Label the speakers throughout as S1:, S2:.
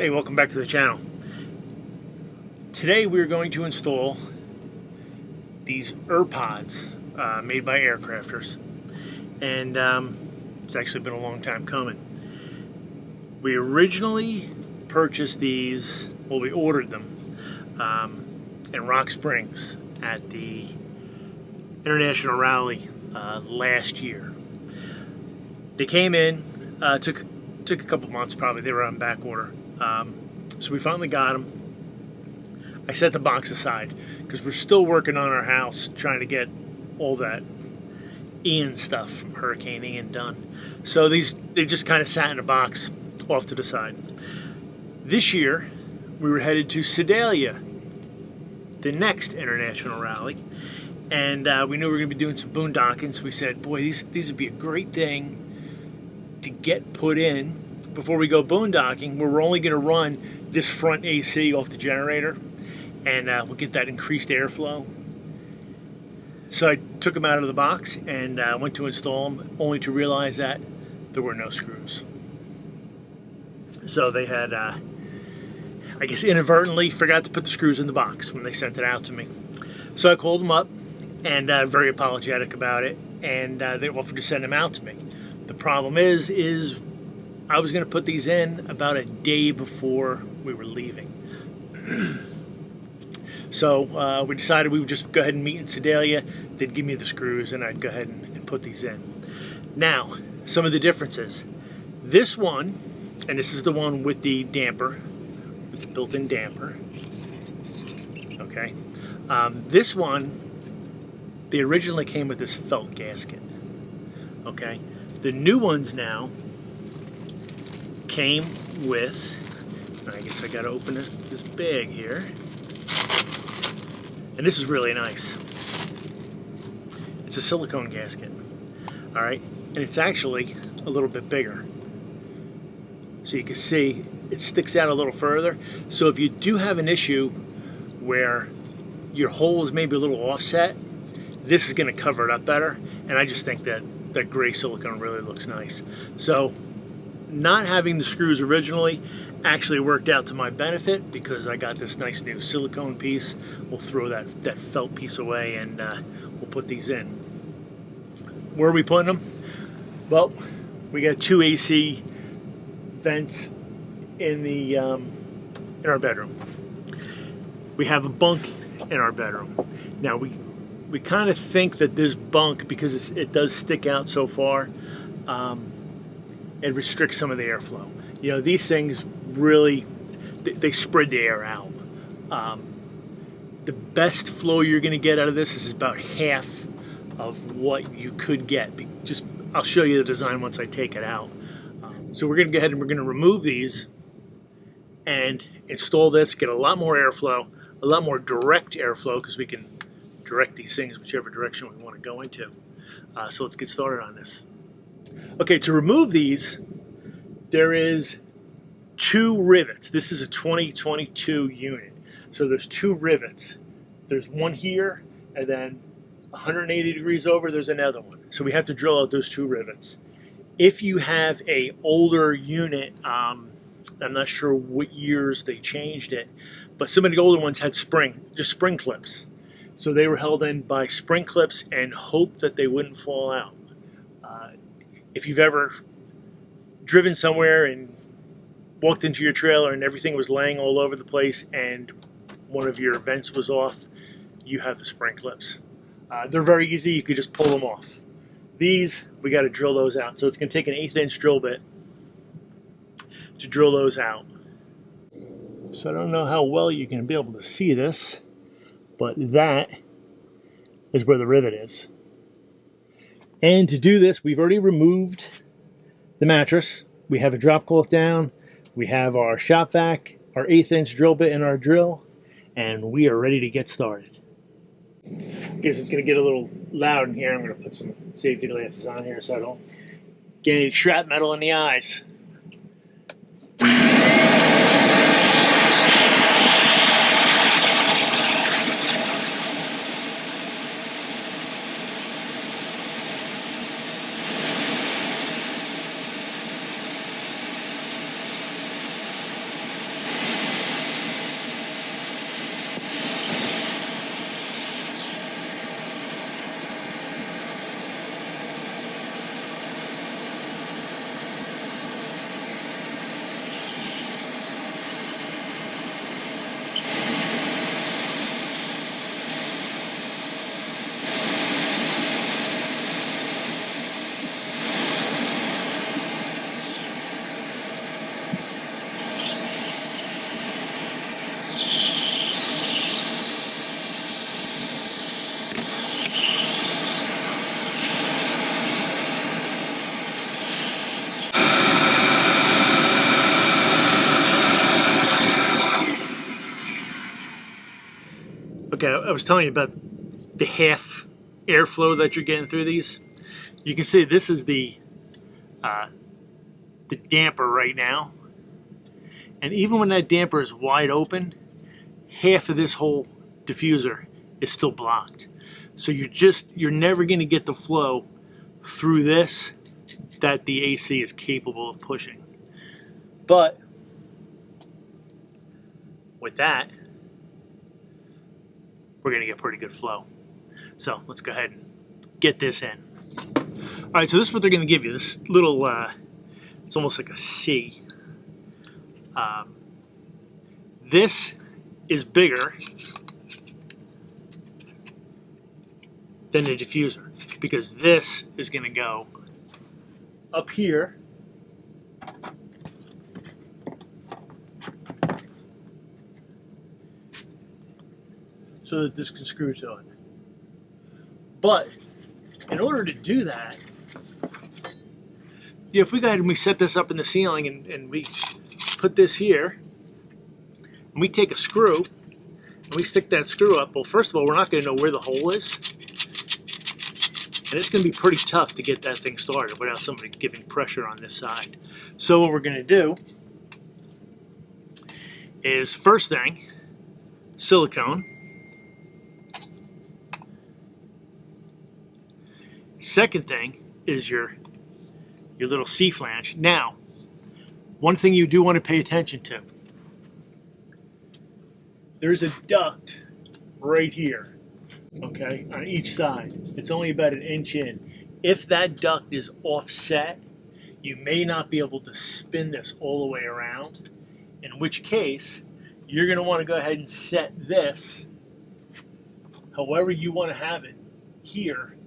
S1: Hey, welcome back to the channel. Today we're going to install these ErPODs made by Aircrafters, and it's actually been a long time coming. We originally purchased these, well, we ordered them in Rock Springs at the International Rally last year. They came in, took a couple months probably. They were on back order. So we finally got them. I set the box aside because we're still working on our house, trying to get all that Ian stuff from Hurricane Ian done. So they just kind of sat in a box off to the side. This year we were headed to Sedalia, the next international rally, and we knew we were going to be doing some boondocking. So we said, boy, these would be a great thing to get put in before we go boondocking, where we're only going to run this front AC off the generator, and we'll get that increased airflow. So I took them out of the box and went to install them, only to realize that there were no screws. So they had, I guess inadvertently, forgot to put the screws in the box when they sent it out to me. So I called them up and very apologetic about it, and they offered to send them out to me. The problem is I was going to put these in about a day before we were leaving. So we decided we would just go ahead and meet in Sedalia. They'd give me the screws and I'd go ahead and put these in. Now, some of the differences. This one, and this is the one with the damper, with the built-in damper. Okay. This one, they originally came with this felt gasket. Okay. The new ones now came with, I guess I gotta open this bag here, and this is really nice. It's a silicone gasket, all right, and it's actually a little bit bigger. So you can see it sticks out a little further. So if you do have an issue where your hole is maybe a little offset, this is gonna cover it up better, and I just think that gray silicone really looks nice. So not having the screws originally actually worked out to my benefit, because I got this nice new silicone piece. We'll throw that felt piece away, and we'll put these in. Where are we putting them? Well, we got two AC vents in our bedroom. We have a bunk in our bedroom. Now we kind of think that this bunk, because it does stick out so far, it restricts some of the airflow. You know, these things really, they spread the air out. The best flow you're going to get out of this is about half of what you could get. I'll show you the design once I take it out. So we're going to go ahead and we're going to remove these and install this, get a lot more airflow, a lot more direct airflow, because we can direct these things whichever direction we want to go into. So let's get started on this. Okay, to remove these, there is two rivets. This is a 2022 unit. So there's two rivets. There's one here, and then 180 degrees over, there's another one. So we have to drill out those two rivets. If you have a older unit, I'm not sure what years they changed it, but some of the older ones had just spring clips. So they were held in by spring clips and hoped that they wouldn't fall out. If you've ever driven somewhere and walked into your trailer and everything was laying all over the place and one of your vents was off, you have the spring clips. They're very easy. You could just pull them off. These, we got to drill those out. So it's going to take an 1/8 inch drill bit to drill those out. So I don't know how well you can be able to see this, but that is where the rivet is. And to do this, we've already removed the mattress. We have a drop cloth down. We have our shop vac, our 1/8 inch drill bit in our drill, and we are ready to get started. I guess it's going to get a little loud in here. I'm going to put some safety glasses on here so I don't get any shrapnel in the eyes. Okay, I was telling you about the half airflow that you're getting through these. You can see this is the damper right now, and even when that damper is wide open, half of this whole diffuser is still blocked. So you're never going to get the flow through this that the AC is capable of pushing. But with that, we're going to get pretty good flow. So let's go ahead and get this in. All right, so this is what they're going to give you. This little, it's almost like a C. This is bigger than the diffuser because this is going to go up here so that this can screw to it. But in order to do that, if we go ahead and we set this up in the ceiling and we put this here, and we take a screw and we stick that screw up, well, first of all, we're not going to know where the hole is. And it's going to be pretty tough to get that thing started without somebody giving pressure on this side. So what we're going to do is, first thing, silicone. Second thing is your little C-flange. Now, one thing you do want to pay attention to. There's a duct right here, okay, on each side. It's only about 1 inch in. If that duct is offset, you may not be able to spin this all the way around, in which case you're going to want to go ahead and set this however you want to have it here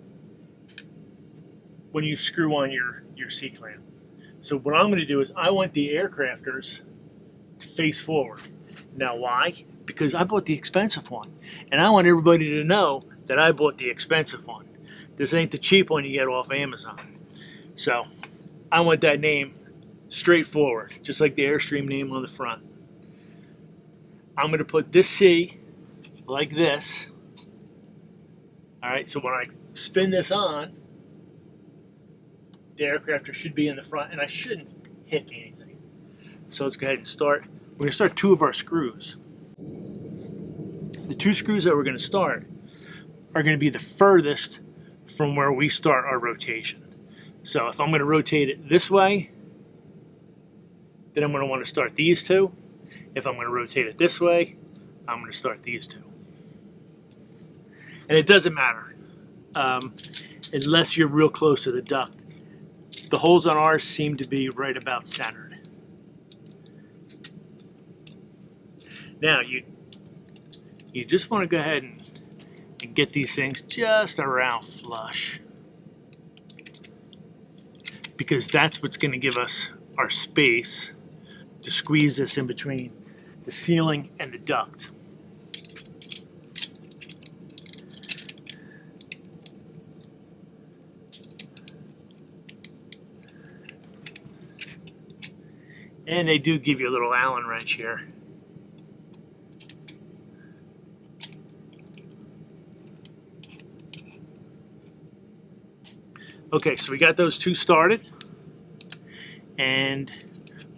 S1: when you screw on your C-clamp. So what I'm going to do is I want the aircrafters to face forward. Now why? Because I bought the expensive one, and I want everybody to know that I bought the expensive one. This ain't the cheap one you get off Amazon. So I want that name straightforward, just like the Airstream name on the front. I'm going to put this C like this. All right, so when I spin this on, the aircrafter should be in the front, and I shouldn't hit anything. So let's go ahead and start. We're going to start 2 of our screws. The 2 screws that we're going to start are going to be the furthest from where we start our rotation. So if I'm going to rotate it this way, then I'm going to want to start these 2. If I'm going to rotate it this way, I'm going to start these 2. And it doesn't matter unless you're real close to the duct. The holes on ours seem to be right about centered. Now you just want to go ahead and get these things just around flush, because that's what's going to give us our space to squeeze this in between the ceiling and the duct. And they do give you a little Allen wrench here. Okay, so we got those 2 started, and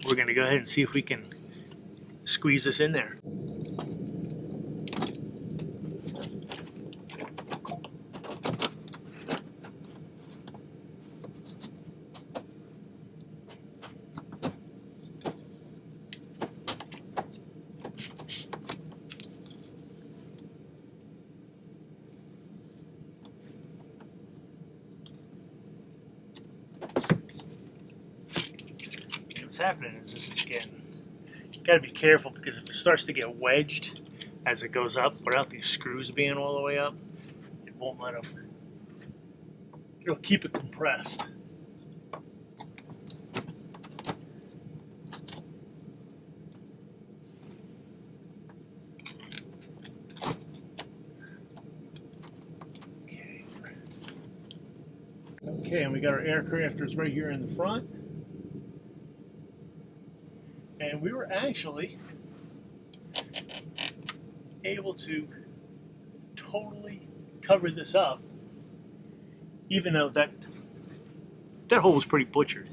S1: we're going to go ahead and see if we can squeeze this in there. What's happening is this is getting, you got to be careful, because if it starts to get wedged as it goes up without these screws being all the way up, it won't let them, it'll keep it compressed. Okay, and we got our aircrafters right here in the front. And we were actually able to totally cover this up, even though that hole was pretty butchered.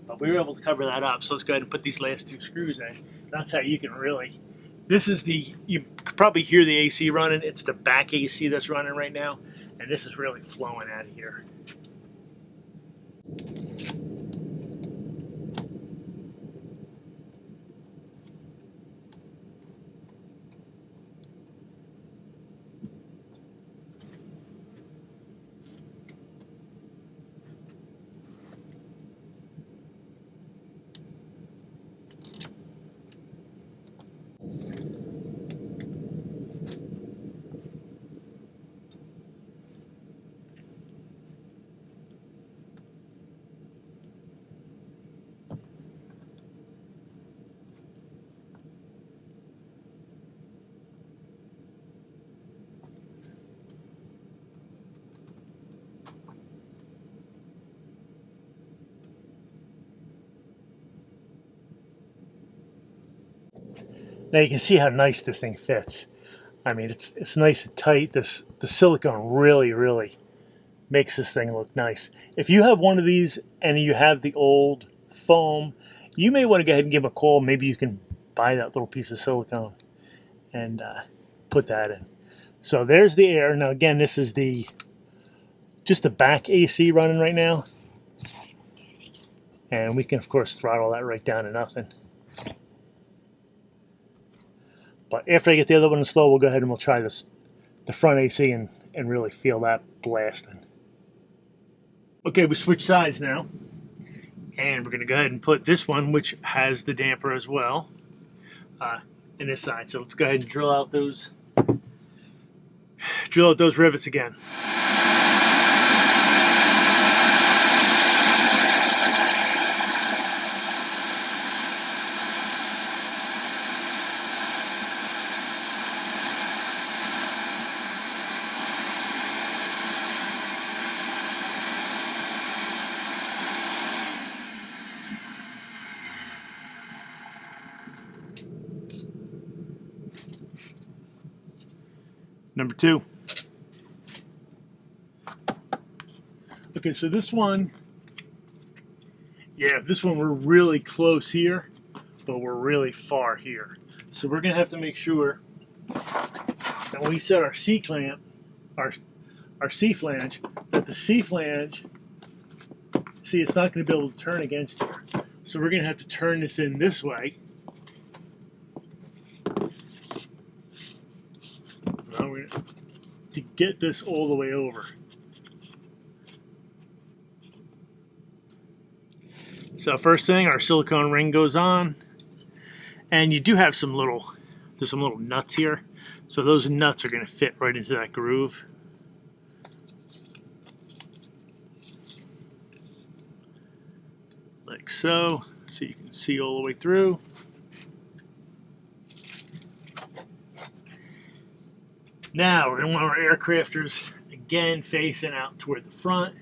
S1: But we were able to cover that up. So let's go ahead and put these last 2 screws in. That's how you can really, this is the, you could probably hear the AC running. It's the back AC that's running right now. And this is really flowing out of here. Now you can see how nice this thing fits. I mean, it's nice and tight. The silicone really makes this thing look nice. If you have one of these and you have the old foam, you may want to go ahead and give them a call. Maybe you can buy that little piece of silicone and put that in. So there's the air. Now again, this is just the back AC running right now. And we can of course throttle that right down to nothing. But after I get the other one installed, we'll go ahead and we'll try the front AC and really feel that blasting. Okay, we switched sides now. And we're going to go ahead and put this one, which has the damper as well, in this side. So let's go ahead and drill out those rivets again. Number 2. Okay, so this one, this one we're really close here, but we're really far here. So we're going to have to make sure that when we set our C-clamp, our C-flange, that the C-flange, see, it's not going to be able to turn against here. So we're going to have to turn this in this way. To get this all the way over. So first thing, our silicone ring goes on, and you do have there's some little nuts here. So those nuts are going to fit right into that groove. Like so you can see all the way through. Now we're going to want our aircrafters again facing out toward the front.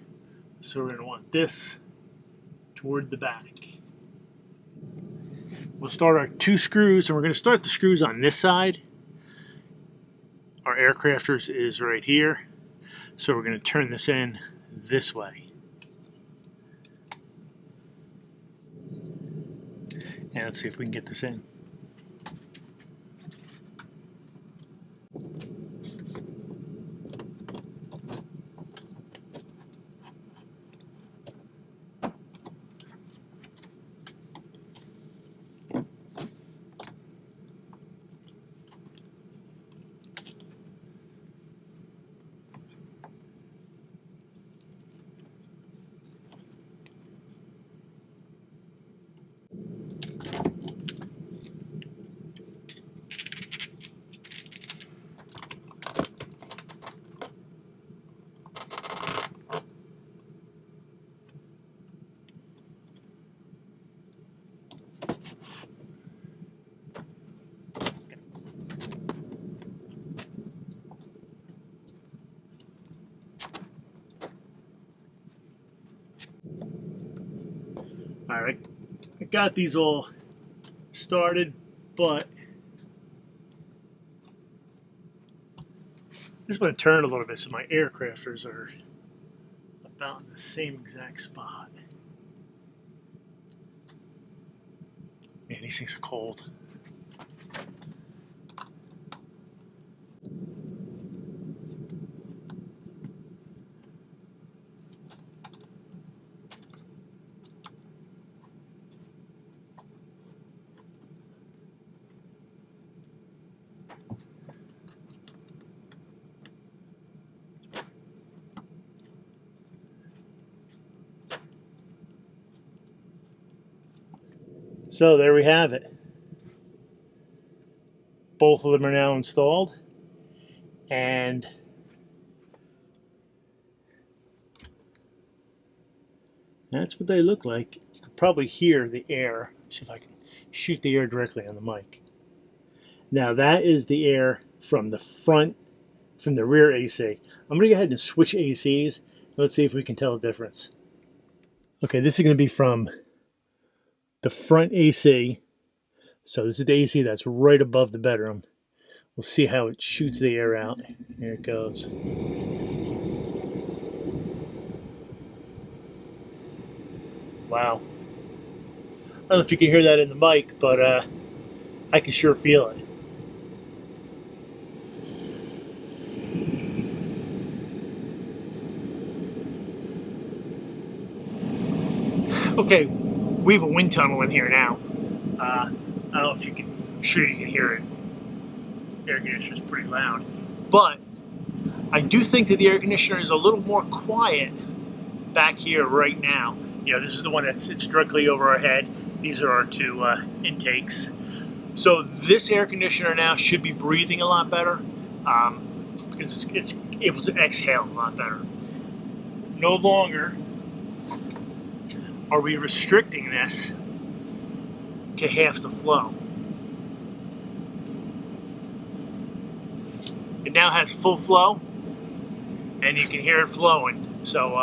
S1: So we're going to want this toward the back. We'll start our 2 screws, and we're going to start the screws on this side. Our aircrafters is right here. So we're going to turn this in this way. And let's see if we can get this in. Alright, I got these all started, but Just want to turn a little bit so my aircrafters are about in the same exact spot. Man, these things are cold. So there we have it. Both of them are now installed, and that's what they look like. You can probably hear the air. Let's see if I can shoot the air directly on the mic. Now that is the air from the front, from the rear AC. I'm going to go ahead and switch ACs. Let's see if we can tell the difference. Okay, this is going to be from the front AC. So this is the AC that's right above the bedroom. We'll see how it shoots the air out. Here it goes. Wow. I don't know if you can hear that in the mic, but I can sure feel it. Okay, we have a wind tunnel in here now. I don't know if you can, I'm sure you can hear it. The air conditioner is pretty loud. But I do think that the air conditioner is a little more quiet back here right now. You know, this is the one that's it's directly over our head. These are our two intakes. So this air conditioner now should be breathing a lot better because it's able to exhale a lot better. No longer are we restricting this to half the flow. It now has full flow, and you can hear it flowing. So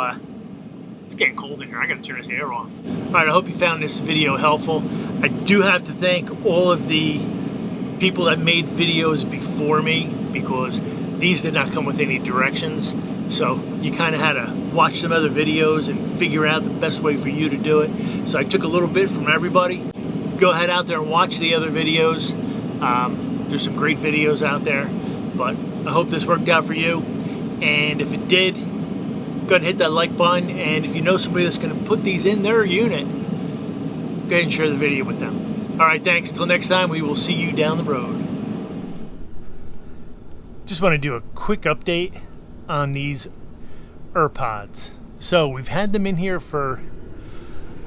S1: it's getting cold in here. I gotta turn this air off. All right, I hope you found this video helpful. I do have to thank all of the people that made videos before me, because these did not come with any directions. So you kind of had to watch some other videos and figure out the best way for you to do it. So I took a little bit from everybody. Go ahead out there and watch the other videos. There's some great videos out there, but I hope this worked out for you. And if it did, go ahead and hit that like button. And if you know somebody that's going to put these in their unit, go ahead and share the video with them. All right, thanks. Until next time, we will see you down the road. Just want to do a quick update on these ErPODS. So we've had them in here for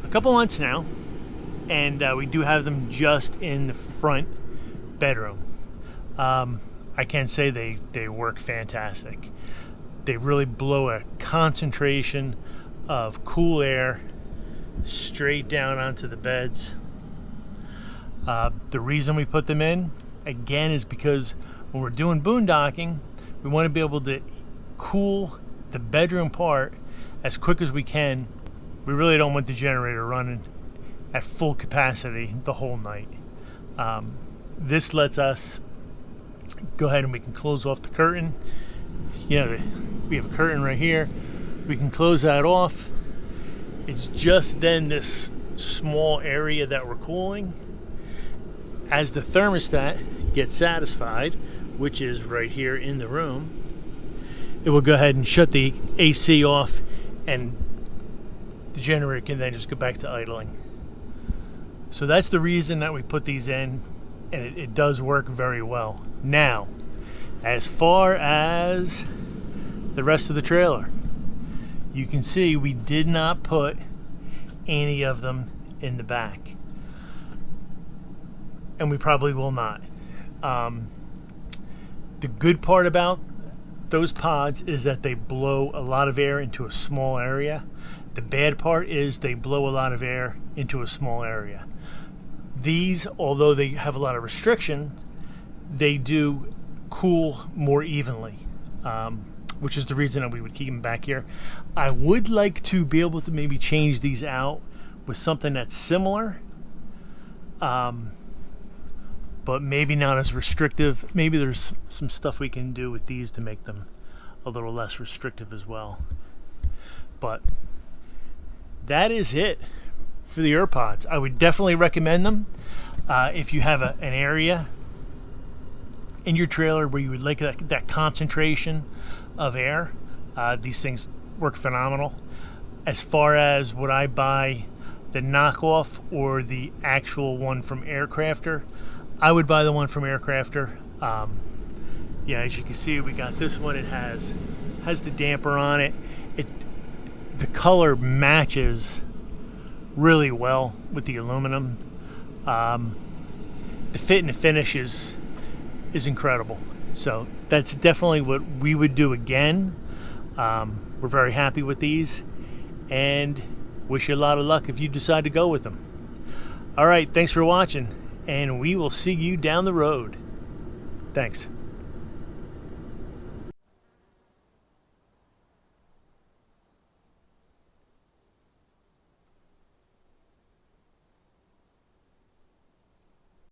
S1: a couple months now, and we do have them just in the front bedroom. I can say they work fantastic. They really blow a concentration of cool air straight down onto the beds. The reason we put them in, again, is because when we're doing boondocking, we want to be able to cool the bedroom part as quick as we can. We really don't want the generator running at full capacity the whole night. This lets us go ahead and we can close off the curtain. You know, we have a curtain right here. We can close that off. It's just then this small area that we're cooling. As the thermostat gets satisfied, which is right here in the room, it will go ahead and shut the AC off, and the generator can then just go back to idling. So that's the reason that we put these in, and it does work very well. Now, as far as the rest of the trailer, you can see we did not put any of them in the back, and we probably will not. The good part about those pods is that they blow a lot of air into a small area. The bad part is they blow a lot of air into a small area. These, although they have a lot of restrictions, they do cool more evenly, which is the reason that we would keep them back here. I would like to be able to maybe change these out with something that's similar, but maybe not as restrictive. Maybe there's some stuff we can do with these to make them a little less restrictive as well. But that is it for the ErPODS. I would definitely recommend them if you have an area in your trailer where you would like that concentration of air. These things work phenomenal. As far as would I buy the knockoff or the actual one from Aircrafter, I would buy the one from Aircrafter. Yeah, as you can see, we got this one. It has the damper on it. The color matches really well with the aluminum. The fit and the finish is incredible. So that's definitely what we would do again. We're very happy with these, and wish you a lot of luck if you decide to go with them. All right, thanks for watching, and we will see you down the road. Thanks.